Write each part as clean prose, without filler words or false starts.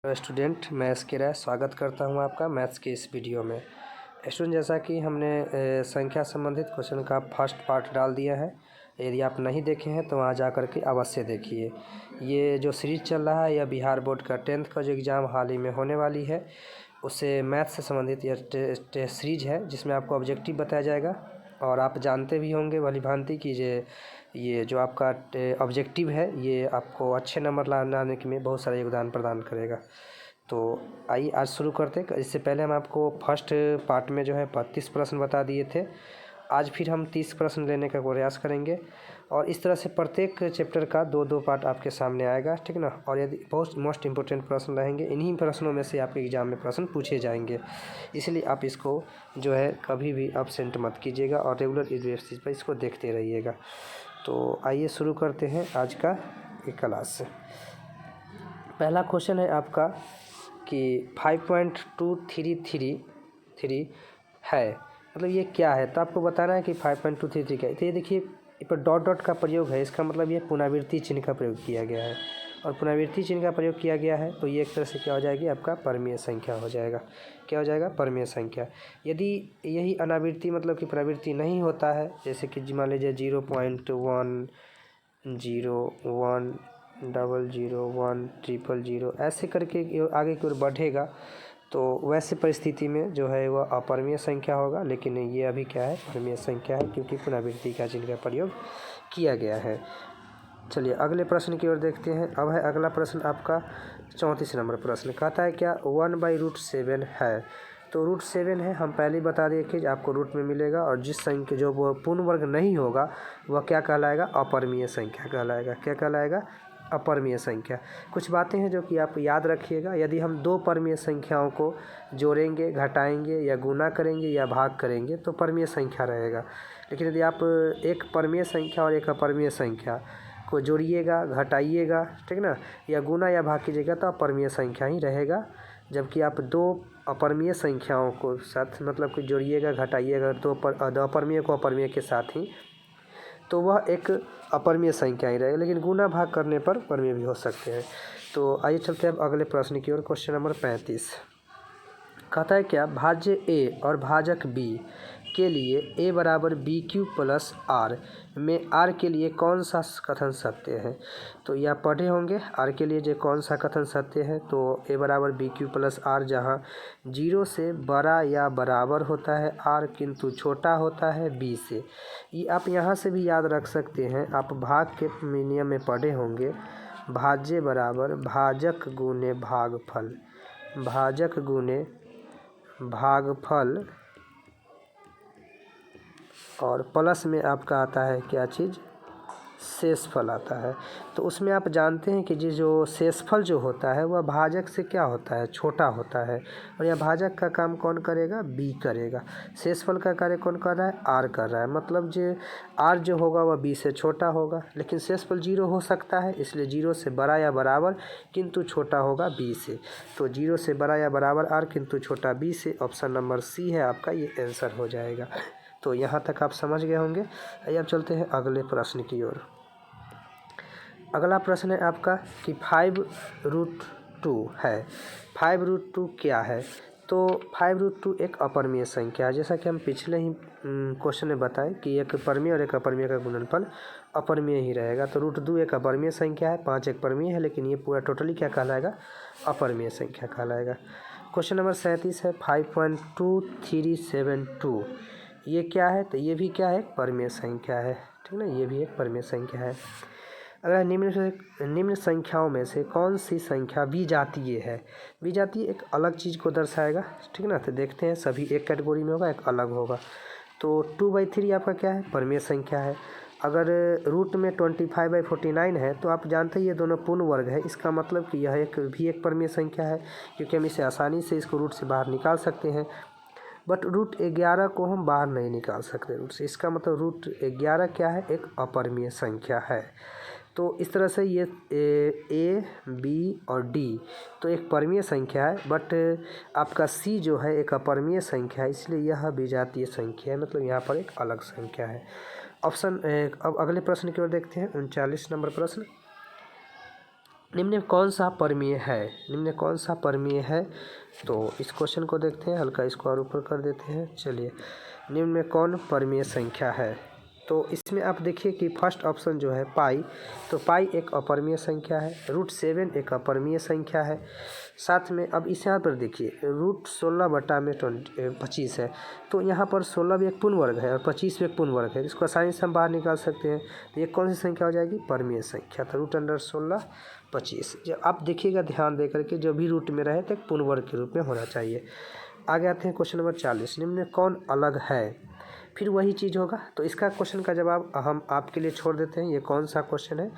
Student, मैं SK राय स्वागत करता हूं आपका मैथ्स के इस वीडियो में। स्टूडेंट, जैसा कि हमने संख्या संबंधित क्वेश्चन का फर्स्ट पार्ट डाल दिया है। यदि आप नहीं देखे हैं तो वहां जा कर के अवश्य देखिए। ये जो सीरीज चल रहा है यह बिहार बोर्ड का 10th का जो एग्ज़ाम हाल ही में होने वाली है उससे मैथ्स से संबंधित यह सीरीज है जिसमें आपको ऑब्जेक्टिव बताया जाएगा। और आप जानते भी होंगे भली भांति कि ये जो आपका ऑब्जेक्टिव है ये आपको अच्छे नंबर लाने में बहुत सारा योगदान प्रदान करेगा। तो आइए आज शुरू करते हैं। इससे पहले हम आपको फर्स्ट पार्ट में जो है 32 प्रश्न बता दिए थे। आज फिर हम 30 प्रश्न लेने का प्रयास करेंगे और इस तरह से प्रत्येक चैप्टर का दो पार्ट आपके सामने आएगा, ठीक ना। और यदि बहुत मोस्ट इंपॉर्टेंट प्रश्न रहेंगे, इन्हीं प्रश्नों में से आपके एग्ज़ाम में प्रश्न पूछे जाएंगे, इसलिए आप इसको जो है कभी भी अब्सेंट मत कीजिएगा और रेगुलर इस बेसिस पर इसको देखते रहिएगा। तो आइए शुरू करते हैं आज का एक क्लास से। पहला क्वेश्चन है आपका कि 5.233 है, मतलब ये क्या है। तो आपको बताना है कि 5.233 क्या है। तो ये देखिए, इस पर डॉट डॉट का प्रयोग है, इसका मतलब ये पुनरावृत्ति चिन्ह का प्रयोग किया गया है। और पुनरावृत्ति चिन्ह का प्रयोग किया गया है तो ये एक तरह से क्या हो जाएगी, आपका परमीय संख्या हो जाएगा। क्या हो जाएगा, परमीय संख्या। यदि यही अनावृत्ति मतलब कि पुनरावृत्ति नहीं होता है, जैसे कि मान लीजिए 0.1 0 1 00 1 000 ऐसे करके आगे की ओर बढ़ेगा, तो वैसे परिस्थिति में जो है वह अपरमीय संख्या होगा। लेकिन ये अभी क्या है, परमीय संख्या है, क्योंकि पुनरावृत्ति का चिन्ह का प्रयोग किया गया है। चलिए अगले प्रश्न की ओर देखते हैं। अब है अगला प्रश्न आपका 34 नंबर प्रश्न। कहता है क्या 1/√7 है। तो √7 है, हम पहले ही बता दिए कि आपको रूट में मिलेगा और जिस संख्या जो वो पूर्ण वर्ग नहीं होगा वह क्या कहलाएगा, अपरमीय संख्या कहलाएगा। क्या कहलाएगा, अपरमीय संख्या। कुछ बातें हैं जो कि आप याद रखिएगा। यदि हम दो परमीय संख्याओं को जोड़ेंगे, घटाएंगे या गुना करेंगे या भाग करेंगे तो परमीय संख्या रहेगा। लेकिन यदि आप एक परमीय संख्या और एक अपरमीय संख्या को जोड़िएगा, घटाइएगा, ठीक ना, या गुना या भाग कीजिएगा तो अपरमीय संख्या ही रहेगा। जबकि आप दो अपरमीय संख्याओं को साथ मतलब कि जोड़िएगा, घटाइएगा तो अपरमीय को अपरमीय के साथ ही, तो वह एक अपरमीय संख्या ही रहेगा। लेकिन गुना भाग करने पर परमीय भी हो सकते हैं। तो आइए चलते हैं अब अगले प्रश्न की ओर। क्वेश्चन नंबर 35 कहता है क्या भाज्य ए और भाजक बी के लिए a बराबर BQ प्लस R में R के लिए कौन सा कथन सत्य है। तो यह पढ़े होंगे R के लिए जो कौन सा कथन सत्य है। तो a बराबर BQ प्लस R जहाँ 0 से बड़ा या बराबर होता है R, किंतु छोटा होता है B से। ये आप यहाँ से भी याद रख सकते हैं, आप भाग के नियम में पढ़े होंगे। भाज्य बराबर भाजक गुने भागफल, भाजक गुने भागफल, और प्लस में आपका आता है क्या चीज़, शेषफल आता है। तो उसमें आप जानते हैं कि जो शेषफल जो होता है वह भाजक से क्या होता है, छोटा होता है। और यह भाजक का काम कौन करेगा, बी करेगा। शेषफल का कार्य कौन कर रहा है, आर कर रहा है। मतलब जो आर जो होगा वह बी से छोटा होगा। लेकिन शेषफल 0 हो सकता है, इसलिए 0 से बड़ा या बराबर किंतु छोटा होगा बी से। तो 0 से बड़ा या बराबर आर किंतु छोटा बी से, ऑप्शन नंबर सी है आपका, ये आंसर हो जाएगा। तो यहाँ तक आप समझ गए होंगे। आइए अब चलते हैं अगले प्रश्न की ओर। अगला प्रश्न है आपका कि 5√2 है। 5√2 क्या है। तो 5√2 एक अपरमीय संख्या है। जैसा कि हम पिछले ही क्वेश्चन में बताएं कि एक परमीय और एक अपरमीय का गुणनफल अपरमीय ही रहेगा। तो √2 एक अपरमीय संख्या है, 5 एक परमीय है, लेकिन ये पूरा टोटली क्या कहलाएगा, अपरमीय संख्या कहलाएगा। क्वेश्चन नंबर 37 है 5.2372 ये क्या है। तो ये भी क्या है, परमीय संख्या है, ठीक ना, ये भी एक परमीय संख्या है। अगर निम्न संख्याओं में से कौन सी संख्या विजातीय है। विजातीय एक अलग चीज़ को दर्शाएगा, ठीक ना। तो देखते हैं, सभी एक कैटेगरी में होगा, एक अलग होगा। तो 2/3 आपका क्या है, परमीय संख्या है। अगर रूट में 25/49 है तो आप जानते हैं ये दोनों पूर्ण वर्ग है। इसका मतलब कि यह एक परमीय संख्या है, क्योंकि हम इसे आसानी से इसको रूट से बाहर निकाल सकते हैं। बट √11 को हम बाहर नहीं निकाल सकते रूट से। इसका मतलब √11 क्या है, एक अपरमीय संख्या है। तो इस तरह से ये ए बी और डी तो एक परमीय संख्या है, बट आपका सी जो है एक अपरमीय संख्या है, इसलिए यह विजातीय संख्या है। मतलब यहाँ पर एक अलग संख्या है। ऑप्शन अब अगले प्रश्न की ओर देखते हैं। 39 नंबर प्रश्न निम्न में कौन सा परमीय है, निम्न में कौन सा परमीय है। तो इस क्वेश्चन को देखते हैं, हल्का इसको और ऊपर कर देते हैं। चलिए, निम्न में कौन परमीय संख्या है। तो इसमें आप देखिए कि फर्स्ट ऑप्शन जो है पाई, तो पाई एक अपरमीय संख्या है, √7 एक अपरमीय संख्या है। साथ में अब इस यहाँ पर देखिए √16/25 है, तो यहाँ पर 16 भी एक पूर्ण वर्ग है और 25 भी एक पूर्ण वर्ग है। इसको आसानी से हम बाहर निकाल सकते हैं। तो ये कौन सी संख्या हो जाएगी, परमीय संख्या। तो √16/25 जब आप देखिएगा ध्यान दे करके, जो भी रूट में रहे तो एक पूर्ण वर्ग के रूप में होना चाहिए। आगे आते हैं क्वेश्चन नंबर 40, निम्न में कौन अलग है। फिर वही चीज़ होगा, तो इसका क्वेश्चन का जवाब हम आपके लिए छोड़ देते हैं। ये कौन सा क्वेश्चन है,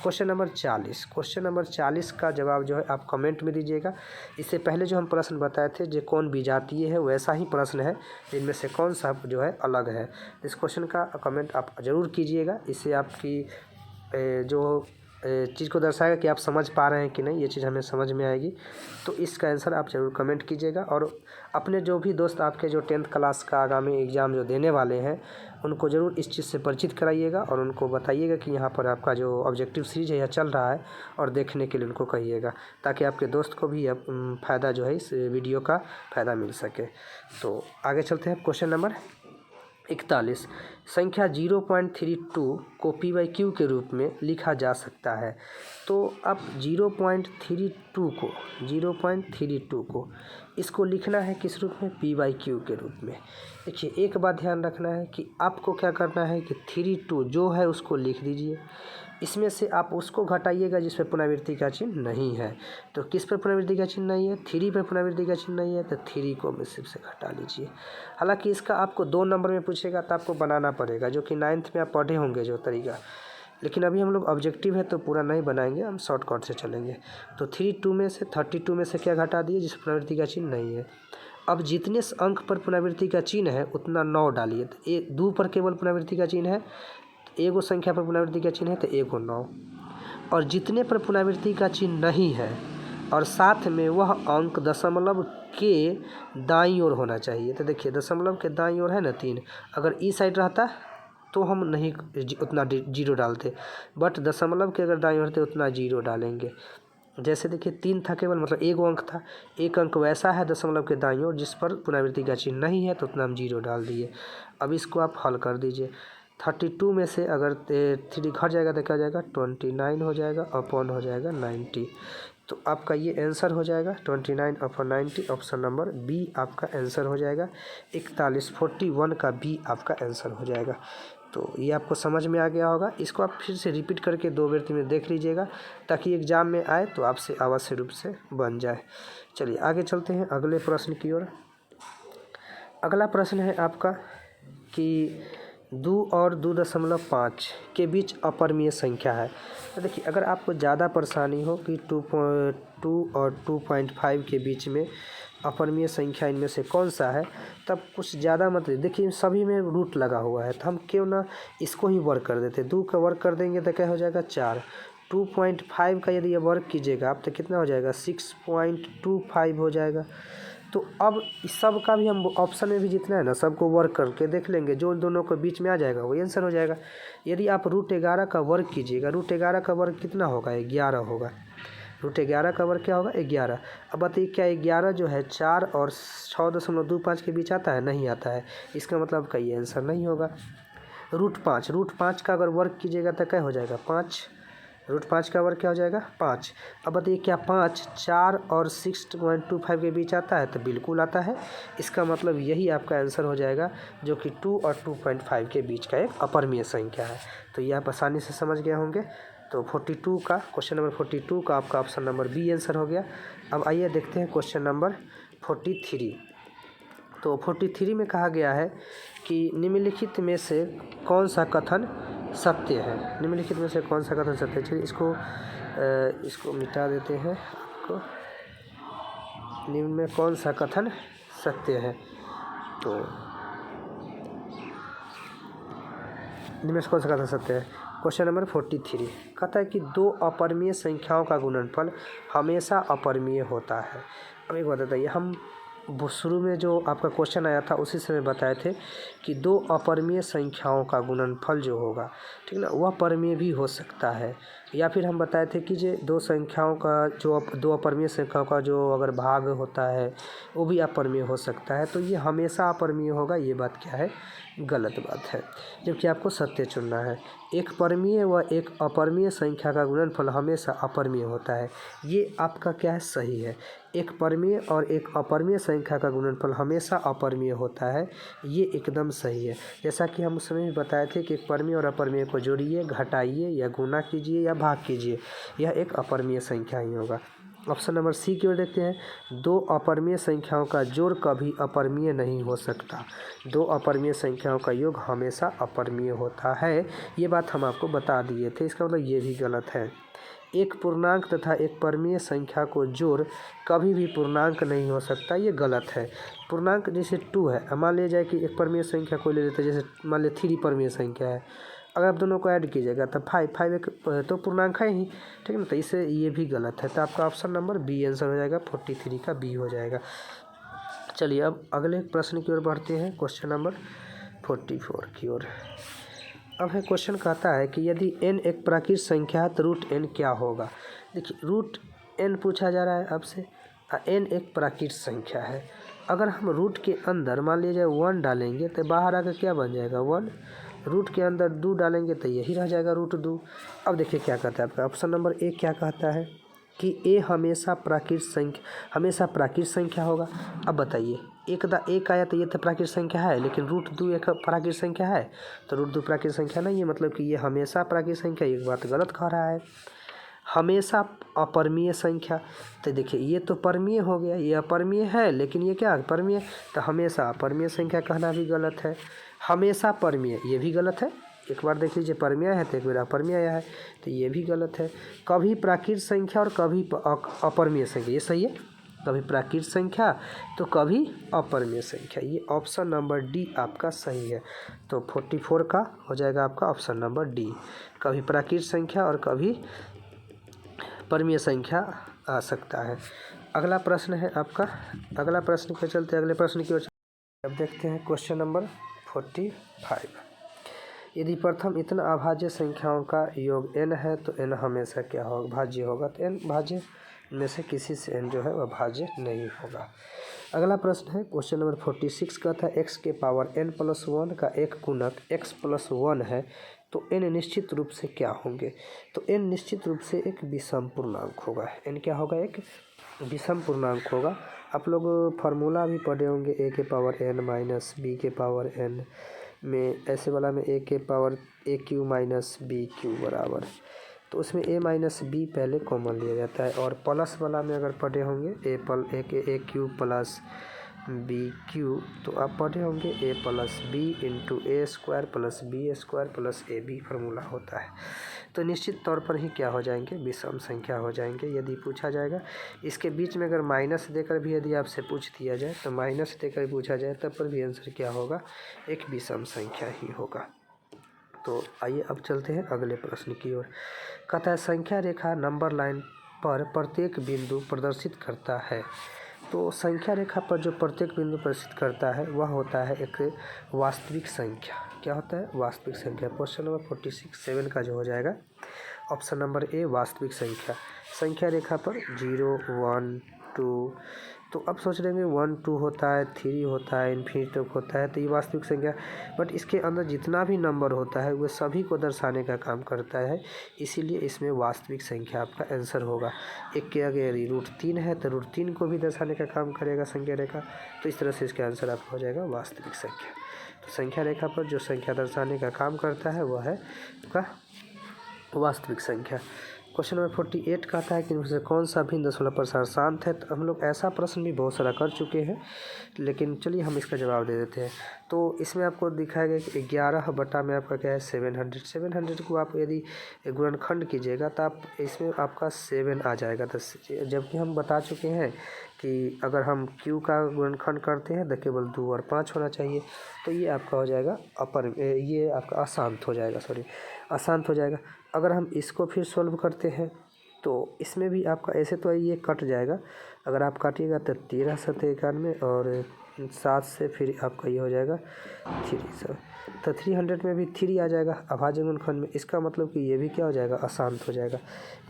क्वेश्चन नंबर 40। क्वेश्चन नंबर 40 का जवाब जो है आप कमेंट में दीजिएगा। इससे पहले जो हम प्रश्न बताए थे जो कौन विजातीय है, वैसा ही प्रश्न है, जिनमें से कौन सा जो है अलग है। इस क्वेश्चन का कमेंट आप ज़रूर कीजिएगा। इससे आपकी जो चीज़ को दर्शाएगा कि आप समझ पा रहे हैं कि नहीं, ये चीज़ हमें समझ में आएगी। तो इसका आंसर आप ज़रूर कमेंट कीजिएगा। और अपने जो भी दोस्त आपके जो 10th क्लास का आगामी एग्ज़ाम जो देने वाले हैं, उनको ज़रूर इस चीज़ से परिचित कराइएगा और उनको बताइएगा कि यहाँ पर आपका जो ऑब्जेक्टिव सीरीज है यह चल रहा है, और देखने के लिए उनको कहिएगा, ताकि आपके दोस्त को भी फ़ायदा जो है इस वीडियो का फ़ायदा मिल सके। तो आगे चलते हैं, क्वेश्चन नंबर 41, संख्या 0.32 को p/q के रूप में लिखा जा सकता है। तो अब 0.32 को इसको लिखना है किस रूप में, p/q के रूप में। देखिए, एक बात ध्यान रखना है कि आपको क्या करना है कि 32 जो है उसको लिख दीजिए। इसमें से आप उसको घटाइएगा जिस पर पुनरावृत्ति का चिन्ह नहीं है। तो किस पर पुनरावृत्ति का चिन्ह नहीं है, 3 पर पुनरावृत्ति का चिन्ह नहीं है, तो 3 को मिश्रित से घटा लीजिए। हालांकि इसका आपको 2 नंबर में पूछेगा तो आपको बनाना पड़ेगा, जो कि 9th में आप पढ़े होंगे जो तरीका। लेकिन अभी हम लोग ऑब्जेक्टिव है तो पूरा नहीं बनाएंगे, हम शॉर्टकट से चलेंगे। तो 32 में से क्या घटा दिए, जिस पुनरावृत्ति का चिन्ह नहीं है। अब जितने अंक पर पुनरावृत्ति का चिन्ह है उतना 9 डालिए। तो 2 पर केवल पुनरावृत्ति का चिन्ह है, एगो संख्या पर पुनरावृत्ति का चिन्ह है तो एगो 9। और जितने पर पुनरावृत्ति का चिन्ह नहीं है और साथ में वह अंक दशमलव के दाईं ओर होना चाहिए। तो देखिए, दशमलव के दाईं ओर है ना 3, अगर ई साइड रहता तो हम नहीं उतना 0 डालते, बट दशमलव के अगर दाईं ओर रहते उतना 0 डालेंगे। जैसे देखिए 3 था केवल, मतलब एगो अंक था, एक अंक वैसा है दशमलव के दाईं ओर जिस पर पुनरावृत्ति का चिन्ह नहीं है, तो उतना हम 0 डाल दिए। अब इसको आप हल कर दीजिए। 32 में से अगर 3 घट जाएगा तो क्या हो जाएगा, 29 हो जाएगा, अपॉन हो जाएगा 90। तो आपका ये आंसर हो जाएगा 29/90। ऑप्शन नंबर बी आपका आंसर हो जाएगा। 41 का बी आपका आंसर हो जाएगा। तो ये आपको समझ में आ गया होगा। इसको आप फिर से रिपीट करके 2 बार में देख लीजिएगा, ताकि एग्ज़ाम में आए तो आपसे अवश्य रूप से बन जाए। चलिए आगे चलते हैं अगले प्रश्न की ओर। अगला प्रश्न है आपका कि 2 और 2.5 के बीच अपरमीय संख्या है। तो देखिए, अगर आपको ज़्यादा परेशानी हो कि 2 और 2.5 के बीच में अपरमीय संख्या इनमें से कौन सा है, तब कुछ ज़्यादा मत देखिए, सभी में रूट लगा हुआ है, तो हम क्यों ना इसको ही वर्क कर देते। 2 का वर्क कर देंगे तो क्या हो जाएगा 4। 2.5 का यदि ये वर्क कीजिएगा आप तो कितना हो जाएगा 6.25 हो जाएगा। तो अब इस सब का भी हम ऑप्शन में भी जितना है ना सबको वर्क करके देख लेंगे, जो दोनों के बीच में आ जाएगा वही आंसर हो जाएगा। यदि आप √11 का वर्क कीजिएगा, √11 का वर्क कितना होगा 11 होगा। √11 का वर्क क्या होगा 11। अब बताइए क्या 11 जो है 4 और 6.25 के बीच आता है, नहीं आता है। इसका मतलब का ये आंसर नहीं होगा। √5 का अगर वर्क कीजिएगा तो क्या हो जाएगा 5। √5 का वर्क क्या हो जाएगा 5। अब बताइए क्या 5 4 और 6.25 के बीच आता है, तो बिल्कुल आता है। इसका मतलब यही आपका आंसर हो जाएगा, जो कि 2 और 2.5 के बीच का एक अपरमीय संख्या है। तो ये आप आसानी से समझ गए होंगे। तो 42 का क्वेश्चन नंबर 42 का आपका ऑप्शन नंबर बी आंसर हो गया। अब आइए देखते हैं क्वेश्चन नंबर 43। तो 43 में कहा गया है कि निम्नलिखित में से कौन सा कथन सत्य है। निम्नलिखित में से कौन सा कथन सत्य है। चलिए इसको मिटा देते हैं। आपको निम्न में कौन सा कथन सत्य है, तो निम्न में से कौन सा कथन सत्य है। क्वेश्चन नंबर 43 कहता है कि 2 अपरमीय संख्याओं का गुणनफल हमेशा अपरमीय होता है। अब एक बात बताइए, हम शुरू में जो आपका क्वेश्चन आया था उसी समय बताए थे कि 2 अपरमीय संख्याओं का गुणनफल जो होगा, ठीक ना, वह परमीय भी हो सकता है। या फिर हम बताए थे कि जो दो संख्याओं का जो दो अपरिमेय संख्याओं का जो अगर भाग होता है वो भी अपरिमेय हो सकता है, तो ये हमेशा अपरिमेय होगा, ये बात क्या है, गलत बात है। जबकि आपको सत्य चुनना है। एक परिमेय व एक अपरिमेय संख्या का गुणनफल हमेशा अपरिमेय होता है, ये आपका क्या है, सही है। एक परिमेय और एक अपरिमेय संख्या का गुणनफल हमेशा अपरिमेय होता है, ये एकदम सही है। जैसा कि हम उस समय भी बताए थे कि एक परिमेय और अपरिमेय को जोड़िए, घटाइए या गुणा कीजिए या भाग कीजिए, यह एक अपरिमेय संख्या ही होगा। ऑप्शन नंबर सी की ओर देखते हैं। दो अपरिमेय संख्याओं का जोड़ कभी अपरिमेय नहीं हो सकता। दो अपरिमेय संख्याओं का योग हमेशा अपरिमेय होता है, ये बात हम आपको बता दिए थे। इसका मतलब ये भी गलत है। एक पूर्णांक तथा एक परिमेय संख्या को जोड़ कभी भी पूर्णांक नहीं हो सकता, ये गलत है। पूर्णांक जैसे 2 है, मान लिया जाए कि एक परिमेय संख्या को ले लेते हैं, जैसे मान लिया 3 परिमेय संख्या है, अगर आप दोनों को ऐड कीजिएगा तो 5 एक तो पूर्णांक है ही, ठीक है ना। तो इससे ये भी गलत है, तो आपका ऑप्शन नंबर बी आंसर हो जाएगा, 43 का बी हो जाएगा। चलिए अब अगले प्रश्न की ओर बढ़ते हैं, क्वेश्चन नंबर 44 की ओर। अब है क्वेश्चन कहता है कि यदि n एक प्राकृत संख्या है तो रूट n क्या होगा। देखिए रूट n पूछा जा रहा है आपसे, n एक प्राकृत संख्या है। अगर हम रूट के अंदर मान लीजिए 1 डालेंगे तो बाहर आकर क्या बन जाएगा, 1। रूट के अंदर 2 डालेंगे तो यही रह जाएगा रूट 2। अब देखिए क्या कहता है आपका ऑप्शन नंबर ए, क्या कहता है कि ए हमेशा प्राकृत संख्या होगा। अब बताइए, एक आया तो ये तो प्राकृत संख्या है, लेकिन रूट 2 एक प्राकृत संख्या है, तो रूट 2 प्राकृत संख्या नहीं है, मतलब कि ये हमेशा प्राकृत संख्या, एक बात गलत कह रहा है। हमेशा अपरिमेय संख्या, तो देखिए ये तो परिमेय हो गया, ये अपरिमेय है लेकिन ये क्या परिमेय, तो हमेशा अपरिमेय संख्या कहना भी गलत है। हमेशा परिमेय, ये भी गलत है। एक बार देख लीजिए, परिमेय है तो एक बार अपरिमेय आया है, तो ये भी गलत है। कभी प्राकृत संख्या और कभी अपरिमेय संख्या, ये सही है। कभी प्राकृत संख्या तो कभी अपरिमेय संख्या, ये ऑप्शन नंबर डी आपका सही है। तो 44 का हो जाएगा आपका ऑप्शन नंबर डी, कभी प्राकृत संख्या और कभी परिमेय संख्या आ सकता है। अगला प्रश्न है आपका, अगला प्रश्न पे चलते हैं, अगले प्रश्न की ओर। अब देखते हैं क्वेश्चन नंबर 45। यदि प्रथम इतना अभाज्य संख्याओं का योग n है तो n हमेशा क्या होगा, भाज्य होगा। तो n भाज्य में से किसी से n जो है वह भाज्य नहीं होगा। अगला प्रश्न है क्वेश्चन नंबर 46 का था x के पावर n+1 का एक गुणक x+1 है तो n निश्चित रूप से क्या होंगे। तो n निश्चित रूप से एक विषम पूर्णांक होगा। n क्या होगा, एक विषम पूर्णांक होगा। आप लोग फार्मूला भी पढ़े होंगे, a के पावर n माइनस b के पावर n में, ऐसे वाला में a के पावर a³ माइनस b³ बराबर, तो उसमें a माइनस b पहले कॉमन लिया जाता है। और प्लस वाला में अगर पढ़े होंगे a³ प्लस b³, तो आप पढ़े होंगे a plus b into a² plus b² plus ab formula होता है। तो निश्चित तौर पर ही क्या हो जाएंगे, विषम संख्या हो जाएंगे। यदि पूछा जाएगा इसके बीच में अगर माइनस देकर भी यदि आपसे पूछ दिया जाए, तो माइनस देकर पूछा जाए तब पर भी आंसर क्या होगा, एक विषम संख्या ही होगा। तो आइए अब चलते हैं अगले प्रश्न की ओर। कहता है संख्या रेखा नंबर लाइन पर प्रत्येक बिंदु प्रदर्शित करता है। तो संख्या रेखा पर जो प्रत्येक बिंदु प्रदर्शित करता है वह होता है एक वास्तविक संख्या। क्या होता है, वास्तविक संख्या। क्वेश्चन नंबर 47 का जो हो जाएगा ऑप्शन नंबर ए, वास्तविक संख्या। संख्या रेखा पर 0, 1, 2, तो अब सोच लेंगे 1, 2 होता है, 3 होता है, इन्फिनिटी तक होता है, तो ये वास्तविक संख्या। बट इसके अंदर जितना भी नंबर होता है वह सभी को दर्शाने का काम करता है, इसीलिए इसमें वास्तविक संख्या आपका आंसर होगा। एक के आगे यदि √3 है तो √3 को भी दर्शाने का काम करेगा संख्या रेखा, तो इस तरह से इसका आंसर आपका हो जाएगा वास्तविक संख्या। तो संख्या रेखा पर जो संख्या दर्शाने का काम करता है वह है आपका वास्तविक संख्या। क्वेश्चन नंबर 48 कहता है कि इनमें से कौन सा भिन्न दशमलव प्रसार शांत है। तो हम लोग ऐसा प्रश्न भी बहुत सारा कर चुके हैं, लेकिन चलिए हम इसका जवाब दे देते हैं। तो इसमें आपको दिखाया गया कि 11 बटा में आपका क्या है 700 को आप यदि गुणनखंड कीजिएगा तो आप इसमें आपका 7 आ जाएगा। तो जबकि हम बता चुके हैं कि अगर हम q का गुणनखंड करते हैं तो केवल 2 और 5 होना चाहिए, तो ये आपका हो जाएगा ये आपका अशांत हो जाएगा, अशांत हो जाएगा। अगर हम इसको फिर सॉल्व करते हैं तो इसमें भी आपका ऐसे तो ये कट जाएगा, अगर आप काटिएगा तो 13 7 91 और 7 से फिर आपका ये हो जाएगा 3 तो 300 में भी 3 आ जाएगा अभाज्य गुणनखंड में। इसका मतलब कि ये भी क्या हो जाएगा, अशांत हो जाएगा।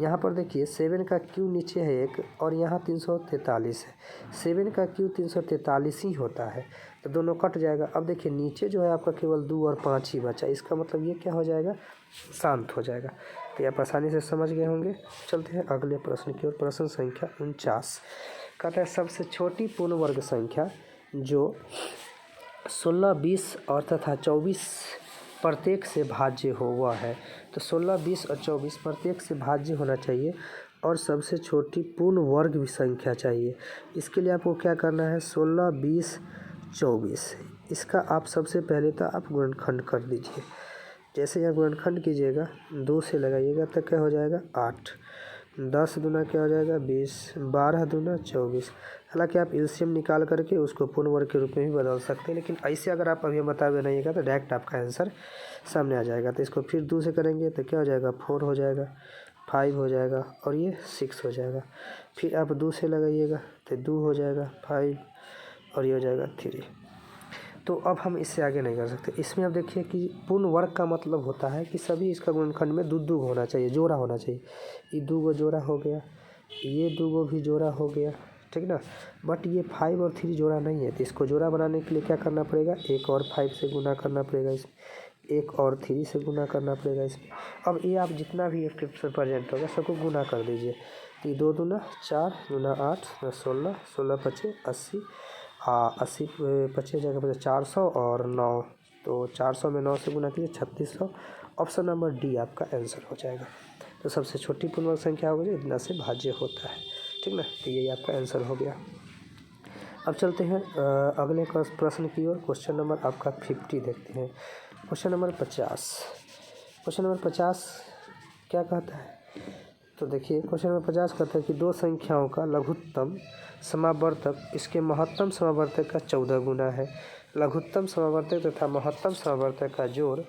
यहाँ पर देखिए 7 का क्यू नीचे है 1 और यहाँ 343 है। 7 का क्यू 343 ही होता है, तो दोनों कट जाएगा। अब देखिए नीचे जो है आपका केवल 2 और 5 ही बचा, इसका मतलब ये क्या हो जाएगा, शांत हो जाएगा। तो आप आसानी से समझ गए होंगे। चलते हैं अगले प्रश्न की ओर। प्रश्न संख्या 49 कहता है सबसे छोटी पूर्ण वर्ग संख्या जो 16, 20 और तथा 24 प्रत्येक से भाज्य हो वह है। तो 16, 20 और 24 प्रत्येक से भाज्य होना चाहिए और सबसे छोटी पूर्ण वर्ग भी संख्या चाहिए। इसके लिए आपको क्या करना है, 16, 20, 24 इसका आप सबसे पहले तो आप गुणनखंड कर दीजिए। जैसे यहाँ गुणनखंड कीजिएगा 2 से लगाइएगा तो क्या हो जाएगा 8, 10 दूना क्या हो जाएगा 20, 12 दूना 24। हालांकि आप एलसीएम निकाल करके उसको पूर्ण वर्ग के रूप में भी बदल सकते हैं, लेकिन ऐसे अगर आप अभी बता बनाइएगा तो डायरेक्ट आपका आंसर सामने आ जाएगा। तो इसको फिर 2 से करेंगे तो क्या हो जाएगा 4 हो जाएगा, 5 हो जाएगा और ये 6 हो जाएगा। फिर आप 2 से लगाइएगा तो 2 हो जाएगा, 5 और ये हो जाएगा 3। तो अब हम इससे आगे नहीं कर सकते। इसमें अब देखिए कि पूर्ण वर्ग का मतलब होता है कि सभी इसका गुणनखंड में 2 होना चाहिए, जोड़ा होना चाहिए। ये 2 जोड़ा हो गया, ये 2 भी जोड़ा हो गया, ठीक ना। बट ये 5 और 3 जोड़ा नहीं है, तो इसको जोड़ा बनाने के लिए क्या करना पड़ेगा, 1 और 5 से गुना करना पड़ेगा इसमें, 1 और 3 से गुना करना पड़ेगा इसमें। अब ये आप जितना भी एक प्रेजेंट होगा सबको गुना कर दीजिए। तो ये 2 दूना 4 दूना 8 16, 16 25 80, 80 25 जगह 400 और 9, तो 400 में 9 से गुना कीजिए 3600। ऑप्शन नंबर डी आपका आंसर हो जाएगा। तो सबसे छोटी पूर्ण वर्ग संख्या होगी जो इतना से भाज्य होता है, ठीक ना। तो यही आपका आंसर हो गया। अब चलते हैं अगले प्रश्न की ओर। क्वेश्चन नंबर आपका 50 देखते हैं। क्वेश्चन नंबर 50, क्वेश्चन नंबर 50 क्या कहता है, तो देखिए क्वेश्चन नंबर 50 कहता है कि 2 संख्याओं का लघुत्तम समावर्तक इसके महत्तम समावर्तक का 14 गुना है। लघुत्तम समावर्तक तथा महत्तम समावर्तक का जोड़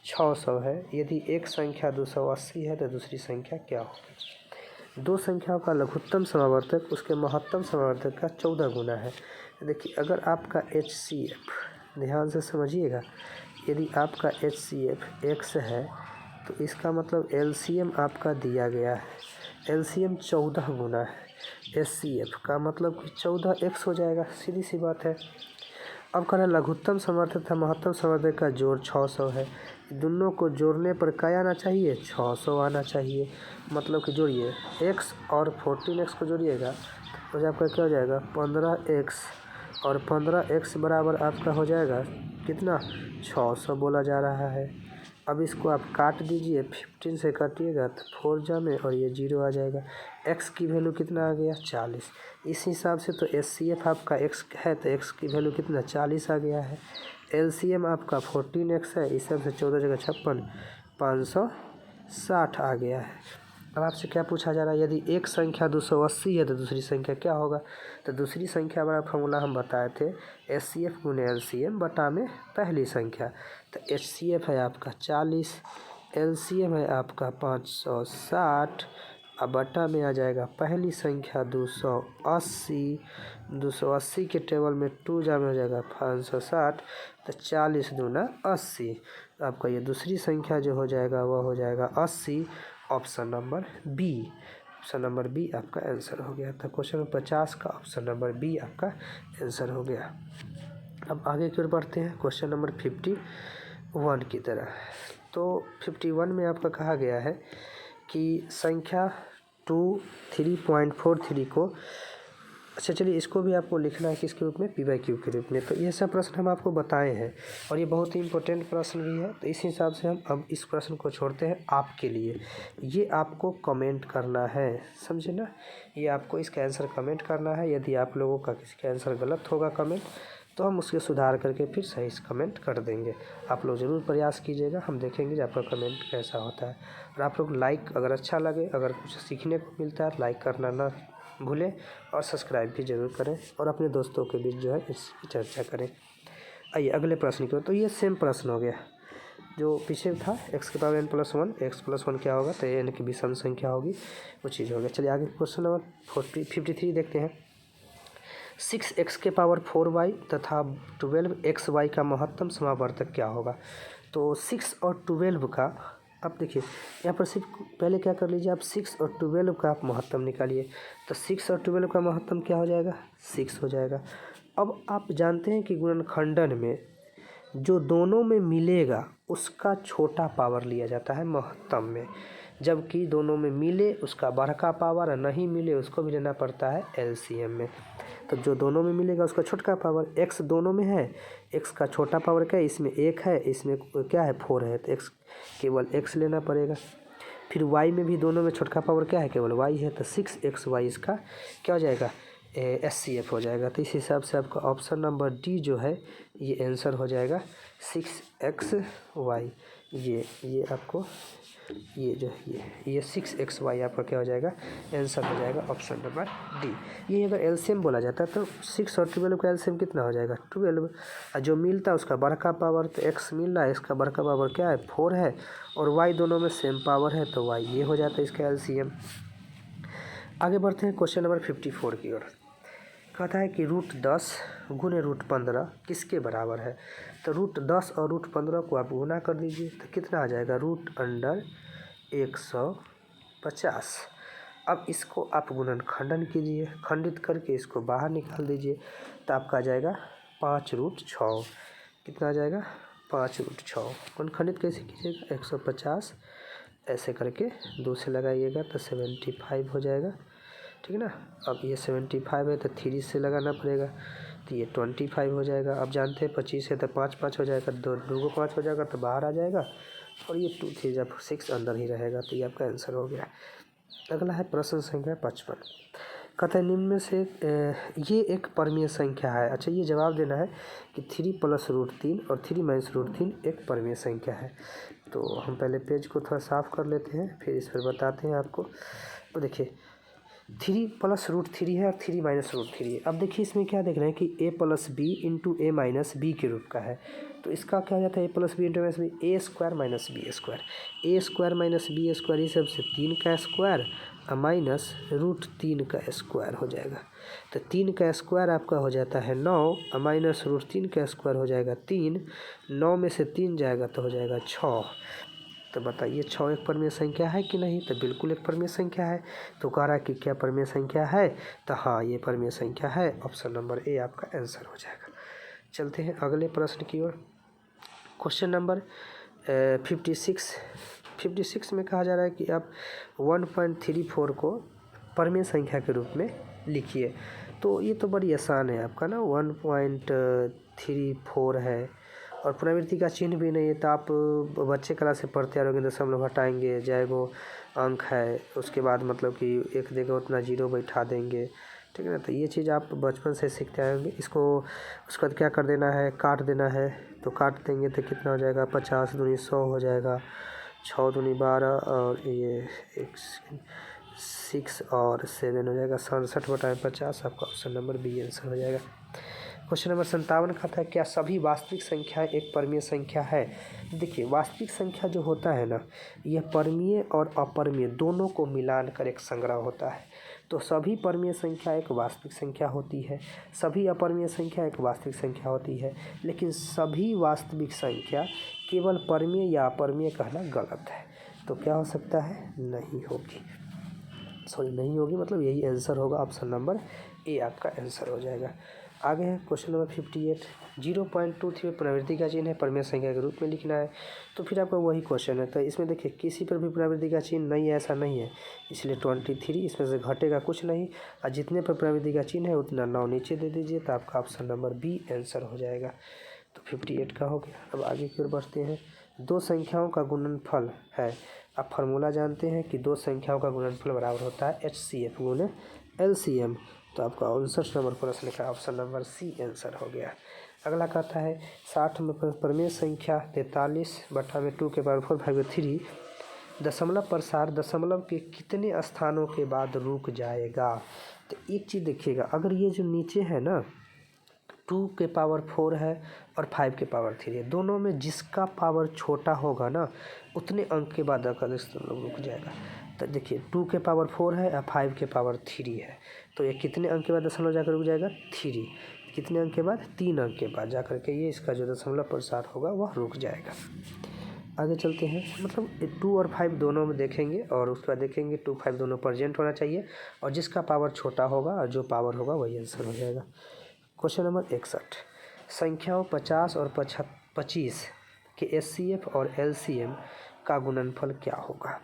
600 है। यदि एक संख्या 280 है तो दूसरी संख्या क्या होगी। 2 संख्याओं का लघुत्तम समावर्तक उसके महत्तम समावर्तक का 14 गुना है। देखिए अगर आपका HCF, ध्यान से समझिएगा, यदि आपका HCF x है तो इसका मतलब LCM आपका दिया गया है। LCM 14 गुना है, HCF का मतलब कि 14x हो जाएगा, सीधी सी बात है। अब कहना लघुत्तम समावर्तक तथा महत्तम समावर्तक का जोड़ 600 है। दोनों को जोड़ने पर क्या आना चाहिए, 600 आना चाहिए। मतलब कि जोड़िए x और 14x को जोड़िएगा तो आपका क्या हो जाएगा 15x और 15x बराबर आपका हो जाएगा कितना, 600 बोला जा रहा है। अब इसको आप काट दीजिए, 15 से काटिएगा तो 4 जा में और ये 0 आ जाएगा। x की वैल्यू कितना आ गया 40। इस हिसाब से तो HCF आपका x है तो x की वैल्यू कितना 40 आ गया है। LCM आपका 14x है, इस हिसाब से 14 जगह 56, 560 आ गया है। अब आपसे क्या पूछा जा रहा है, यदि एक संख्या 280 है तो दूसरी संख्या क्या होगा। तो दूसरी संख्या वाला फॉर्मूला हम बताए थे HCF गुने LCM बटा में पहली संख्या। तो HCF है आपका 40, LCM है आपका 560, अब बटा में आ जाएगा पहली संख्या 280। 280 के टेबल में 2 जा में हो जाएगा 560, तो 40 दूना 80। आपका ये दूसरी संख्या जो हो जाएगा वह हो जाएगा 80। Option number B, option number B आपका आंसर हो गया था। क्वेश्चन नंबर 50 का ऑप्शन नंबर बी आपका आंसर हो गया। अब आगे की ओर बढ़ते हैं क्वेश्चन नंबर 51 की तरह। तो 51 में आपका कहा गया है कि संख्या 23.43 को, अच्छा चलिए इसको भी आपको लिखना है किसके रूप में, P/Q के रूप में। तो ये सब प्रश्न हम आपको बताए हैं और ये बहुत ही इंपॉर्टेंट प्रश्न भी है। तो इस हिसाब से हम अब इस प्रश्न को छोड़ते हैं आपके लिए। ये आपको कमेंट करना है, समझे ना। ये आपको इसका आंसर कमेंट करना है। यदि आप लोगों का किसी का आंसर गलत होगा कमेंट, तो हम उसके सुधार करके फिर सही कमेंट कर देंगे। आप लोग ज़रूर प्रयास कीजिएगा, हम देखेंगे कि आपका कमेंट कैसा होता है। और आप लोग लाइक, अगर अच्छा लगे, अगर कुछ सीखने को मिलता है, लाइक करना ना भूलें और सब्सक्राइब भी ज़रूर करें और अपने दोस्तों के बीच जो है इसकी चर्चा करें। आइए अगले प्रश्न की ओर। तो ये सेम प्रश्न हो गया। जो पीछे था एक्स के पावर n+1, x+1 क्या होगा तो n की विषम संख्या होगी, वो चीज़ हो गया। चलिए आगे क्वेश्चन नंबर 53 देखते हैं। 6x के पावर 4y तथा 12xy का महत्तम समावर्तक क्या होगा। तो 6 और 12 का अब देखिए यहाँ पर सिर्फ पहले क्या कर लीजिए आप 6 और 12 का आप महत्तम निकालिए। तो 6 और 12 का महत्तम क्या हो जाएगा 6 हो जाएगा। अब आप जानते हैं कि गुणनखंडन में जो दोनों में मिलेगा उसका छोटा पावर लिया जाता है महत्तम में, जबकि दोनों में मिले उसका बड़का पावर और नहीं मिले उसको भी लेना पड़ता है एलसीएम में। तो जो दोनों में मिलेगा उसका छोटा पावर, x दोनों में है, x का छोटा पावर क्या है, इसमें 1 है, इसमें क्या है 4 है, तो x केवल x लेना पड़ेगा। फिर y में भी दोनों में छोटा पावर क्या है केवल y है, तो 6xy इसका क्या हो जाएगा SCF हो जाएगा। तो इस हिसाब से आपका ऑप्शन नंबर डी जो है ये आंसर हो जाएगा 6xy। ये आपको ये जो ये 6xy आपका क्या हो जाएगा आंसर हो जाएगा ऑप्शन नंबर डी। ये अगर एलसीएम बोला जाता है तो 6 और 12 का एलसीएम कितना हो जाएगा 12, और जो मिलता है उसका बड़का पावर तो x मिल रहा है, इसका बड़का पावर क्या है 4 है, और y दोनों में सेम पावर है तो y ये हो जाता है इसका एलसीएम। आगे बढ़ते हैं क्वेश्चन नंबर 54 की ओर। कहता है कि √10 गुने √15 किसके बराबर है। तो √10 और √15 को आप गुना कर दीजिए तो कितना आ जाएगा √150। अब इसको आप गुणनखंडन कीजिए, खंडित करके इसको बाहर निकाल दीजिए तो आपका आ जाएगा 5√6। कितना आ जाएगा 5√6। गुणनखंडित कैसे कीजिएगा 150 ऐसे करके 2 से लगाइएगा तो 75 हो जाएगा, ठीक है ना। अब ये 75 है तो 3 से लगाना पड़ेगा तो ये 25 हो जाएगा। अब जानते हैं 25 है तो 5 5 हो जाएगा, 2 को 5 हो जाएगा तो बाहर आ जाएगा, और ये 2 3 जब 6 अंदर ही रहेगा, तो ये आपका आंसर हो गया। अगला है प्रश्न संख्या 55। कहता है निम्न में से ये एक परमीय संख्या है। अच्छा ये जवाब देना है कि 3 + √3 और 3 - √3 एक परमीय संख्या है। तो हम पहले पेज को थोड़ा साफ़ कर लेते हैं फिर इस पर बताते हैं आपको। तो देखिए 3 + √3 है और 3 - √3 है। अब देखिए इसमें क्या देख रहे हैं कि a + b × a - b के रूप का है, तो इसका क्या हो जाता है a + b × a - b a² - b², a² - b² ये सबसे 3 का स्क्वायर माइनस √3 का स्क्वायर हो जाएगा। तो 3 का स्क्वायर आपका हो जाता है 9 माइनस √3 का स्क्वायर हो जाएगा 3, 9 में से 3 जाएगा तो हो जाएगा 6। तो बताइए 6 एक परमीय संख्या है कि नहीं। तो बिल्कुल एक परमीय संख्या है। तो कह रहा है कि क्या परमीय संख्या है, तो हाँ ये परमीय संख्या है, ऑप्शन नंबर ए आपका आंसर हो जाएगा। चलते हैं अगले प्रश्न की ओर। क्वेश्चन नंबर 56 में कहा जा रहा है कि आप 1.34 को परमीय संख्या के रूप में लिखिए। तो ये तो बड़ी आसान है आपका ना, 1.34 है और पुनरावृत्ति का चिन्ह भी नहीं है। तो आप बच्चे क्लास से पढ़ते आ रहे होंगे, दशमलव हटाएंगे, जाएगो अंक है, उसके बाद मतलब कि एक देगा उतना 0 बैठा देंगे, ठीक है ना। तो ये चीज़ आप बचपन से सीखते आएंगे। इसको उसके बाद क्या कर देना है काट देना है, तो काट देंगे तो कितना हो जाएगा 50 दूनी 100 हो जाएगा, 6 दूनी 12 और ये 6 और 7 हो जाएगा 67/50। आपका ऑप्शन नंबर बी आंसर हो जाएगा। क्वेश्चन नंबर 57 कहता है क्या सभी वास्तविक संख्याएं एक परमीय संख्या है। देखिए वास्तविक संख्या जो होता है ना, यह परमीय और अपरमीय दोनों को मिलाकर एक संग्रह होता है। तो सभी परमीय संख्या एक वास्तविक संख्या होती है, सभी अपरमीय संख्या एक वास्तविक संख्या होती है, लेकिन सभी वास्तविक संख्या केवल परमीय या अपरमीय कहना गलत है। तो क्या हो सकता है नहीं होगी, नहीं होगी, मतलब यही आंसर होगा, ऑप्शन नंबर ए आपका आंसर हो जाएगा। आगे है क्वेश्चन नंबर 58। 0.23 में पुनरावृत्ति का चिन्ह है, परमीय संख्या के रूप में लिखना है। तो फिर आपका वही क्वेश्चन है। तो इसमें देखिए किसी पर भी पुनरावृत्ति का चिन्ह नहीं है ऐसा नहीं है, इसलिए 23 इसमें से घटेगा कुछ नहीं, और जितने पर पुनरावृत्ति का चिन्ह है उतना 9 नीचे दे दीजिए, तो आपका ऑप्शन नंबर बी आंसर हो जाएगा। तो 58 का हो गया। अब आगे की ओर बढ़ते हैं। 2 संख्याओं का गुणनफल है। आप फार्मूला जानते हैं कि 2 संख्याओं का गुणनफल बराबर होता है HCF गुने LCM। तो आपका 59 नंबर प्रश्न का ऑप्शन नंबर सी आंसर हो गया। अगला कहता है 60 में परमीय संख्या 43/2⁴/3 दशमलव प्रसार दशमलव के कितने स्थानों के बाद रुक जाएगा। तो एक चीज़ देखिएगा, अगर ये जो नीचे है ना 2 के पावर 4 है और 5 के पावर 3 है। दोनों में जिसका पावर छोटा होगा ना उतने अंक के बाद अगर रुक जाएगा। तो देखिए 2 के पावर 4 है और 5 के पावर 3 है, तो ये कितने अंक के बाद दशमलव जाकर रुक जाएगा? 3। कितने अंक के बाद? 3 अंक के बाद जाकर के ये इसका जो दशमलव प्रसार होगा वह रुक जाएगा। आगे चलते हैं, मतलब 2 और 5 दोनों में देखेंगे और उसके बाद देखेंगे 2, 5 दोनों प्रेजेंट होना चाहिए और जिसका पावर छोटा होगा और जो पावर होगा वही आंसर हो जाएगा। क्वेश्चन नंबर 61, संख्याओं 50 और 25 के एचसीएफ और एलसीएम का गुणनफल क्या होगा?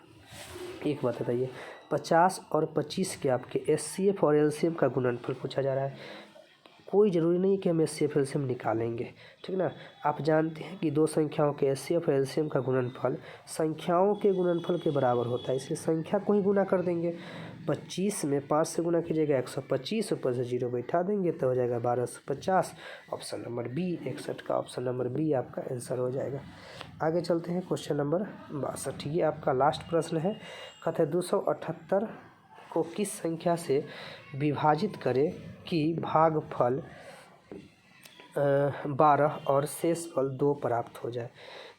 एक बात बताइए, 50 और 25 के आपके एचसीएफ और एलसीएम का गुणनफल पूछा जा रहा है। कोई ज़रूरी नहीं कि हम एचसीएफ एलसीएम निकालेंगे, ठीक ना। आप जानते हैं कि दो संख्याओं के एचसीएफ और एलसीएम का गुणनफल संख्याओं के गुणनफल के बराबर होता है, इसलिए संख्या को ही गुना कर देंगे। 25 में 5 से गुना कीजिएगा 125, ऊपर से 0 बैठा देंगे तो हो जाएगा 1250। ऑप्शन नंबर बी, 61 का ऑप्शन नंबर बी आपका आंसर हो जाएगा। आगे चलते हैं, क्वेश्चन नंबर 62, ये आपका लास्ट प्रश्न है। कहते हैं 278 को किस संख्या से विभाजित करें कि भागफल 12 और शेषफल 2 प्राप्त हो जाए।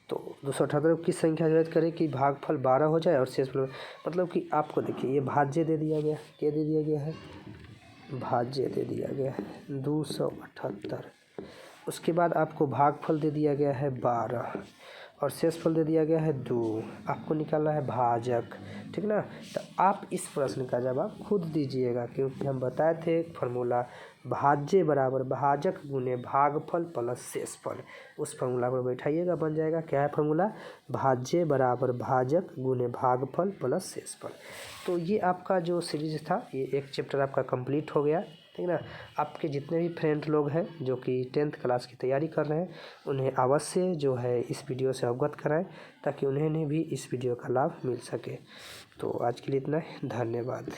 तो 278 को किस संख्या से विभाजित करें कि भागफल 12 हो जाए और शेषफल, मतलब कि आपको देखिए ये भाज्य दे दिया गया, क्या दे दिया गया है? भाज्य दे दिया गया है 278। उसके बाद आपको भागफल दे दिया गया है 12 और शेषफल दे दिया गया है 2। आपको निकालना है भाजक, ठीक ना। तो आप इस प्रश्न का जवाब खुद दीजिएगा, क्योंकि हम बताए थे फार्मूला भाज्य बराबर भाजक गुने भागफल प्लस शेषफल। उस फार्मूला पर बैठाइएगा, बन जाएगा क्या है फार्मूला? भाज्य बराबर भाजक गुने भागफल प्लस शेषफल। तो ये आपका जो सीरीज था, ये एक चैप्टर आपका कंप्लीट हो गया, ठीक ना। आपके जितने भी फ्रेंड लोग हैं जो कि 10th क्लास की तैयारी कर रहे हैं, उन्हें अवश्य जो है इस वीडियो से अवगत कराएं ताकि उन्हें भी इस वीडियो का लाभ मिल सके। तो आज के लिए इतना ही, धन्यवाद।